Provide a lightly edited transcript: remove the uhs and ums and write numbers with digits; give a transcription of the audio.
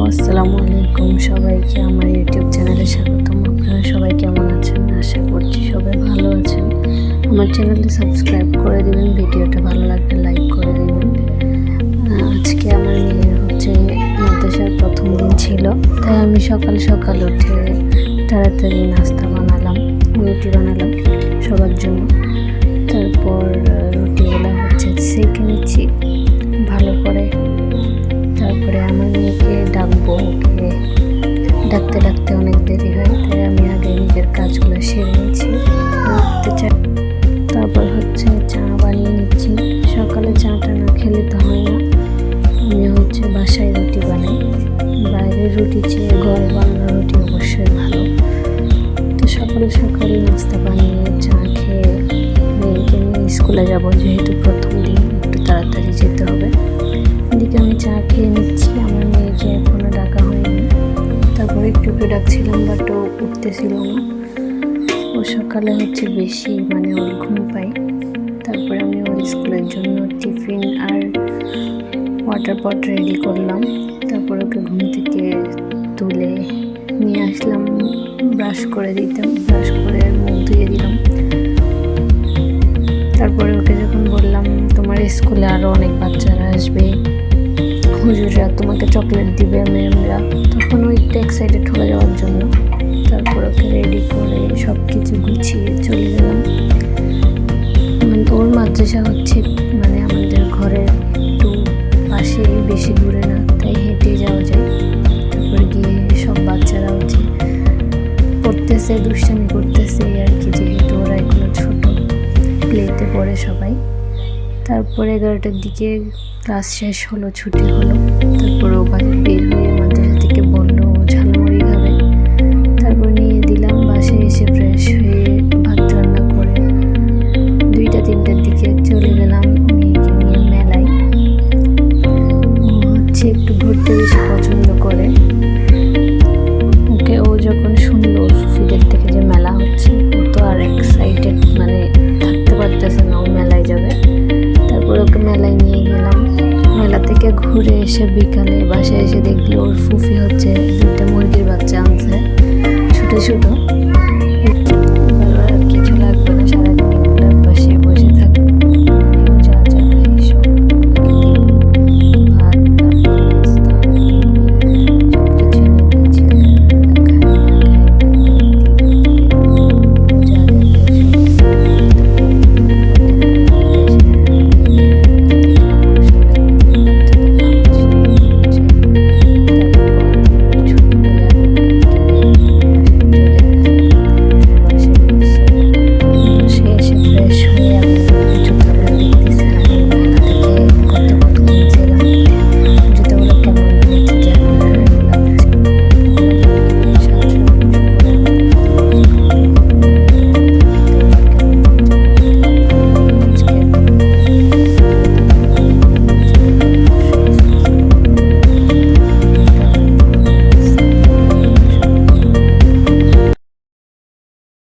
আসসালামু আলাইকুম সবাইকে আমার ইউটিউব চ্যানেলে স্বাগতম। আপনারা সবাই কেমন আছেন? আশা করছি সবাই ভালো আছেন। আমার চ্যানেলটি সাবস্ক্রাইব করে দেবেন, ভিডিওটা ভালো লাগলে লাইক করে দেবেন। আজকে আমার মেয়ের মাদ্রাসার প্রথম দিন ছিল, তাই আমি সকাল সকাল উঠে তাড়াতাড়ি নাস্তা বানালাম, রুটি বানালাম সবার জন্য। তারপর রুটিগুলো সেঁকে নিচ্ছি ভালো করে। তারপরে আমার মেয়েকে ডাকবো, ওকে ডাকতে ডাকতে অনেক দেরি হয়, তাই আমি আগে নিজের কাজগুলো সেরে নিচ্ছি। তারপর চা বানিয়ে নিচ্ছি। সকালে চাটা না খেলে তো হয় না। আমি বাসায় রুটি বানাই, বাইরের রুটি চেয়ে ঘরে বানানো রুটি অবশ্যই ভালো। তো সকালে সকালে নাস্তা বানিয়ে চা খেয়ে মেয়েকে নিয়ে স্কুলে যাব, যেহেতু প্রথম দিন একটু তাড়াতাড়ি যেতে হবে। এদিকে আমি চা খেয়ে নিচ্ছি, আমার মেয়েকে এখনো ডাকা হয়নি। তারপরে একটু ডাকছিলাম, বাট ও উঠতেছিল না। ও সকালে বেশি ওর ঘুম পাই। তারপরে আমি ওর স্কুলের জন্য টিফিন আর ওয়াটার পট রেডি করলাম। তারপর ওকে ঘুম থেকে তুলে নিয়ে আসলাম, ব্রাশ করে মুখ ধুয়ে দিলাম। তারপরে ওকে যখন বললাম তোমার স্কুলে আরও অনেক বাচ্চারা আসবে, হুজুররা তোমাকে চকলেট দিবে, ম্যামরা, তখন ও একটু এক্সাইটেড হয়ে যাওয়ার জন্য তারপর ওকে রেডি করে সব কিছু গুছিয়ে চলে গেলাম। ওর মাদ্রাসা আমাদের ঘরের একটু পাশে, বেশি দূরে না, তাই হেঁটে যাওয়া যায়। তারপরে গিয়ে সব বাচ্চারা পড়তেছে, দুষ্টামি করতেছে আর কি, যেহেতু ওরা এগুলো ছোট, প্লেতে পড়ে সবাই। তারপরে 11টার দিকে ক্লাস শেষ হলো, ছুটি হলো। তারপরে ও বের হয়ে মাদ্রাসা থেকে বললো ঝালমুড়ি খাবে। তারপর নিয়ে দিলাম। বাসায় এসে ফ্রেশ হয়ে ভাত রান্না করে 2টা-3টার দিকে চলে গেলাম মেয়েকে নিয়ে মেলায়। ও একটু ঘুরতে বেশি পছন্দ করে। ও যখন শুনলো ফুফিদের থেকে যে মেলা হচ্ছে, ও তো আর এক্সাইটেড, থাকতে পারতেছে না, ও মেলায় যাবে। তারপর ওকে মেলায় নিয়ে গেলাম। মেলা থেকে ঘুরে এসে বিকালে বাসায় এসে দেখলো ওর ফুফি 2টা মুরগির বাচ্চা আনছে, ছোটো ছোটো।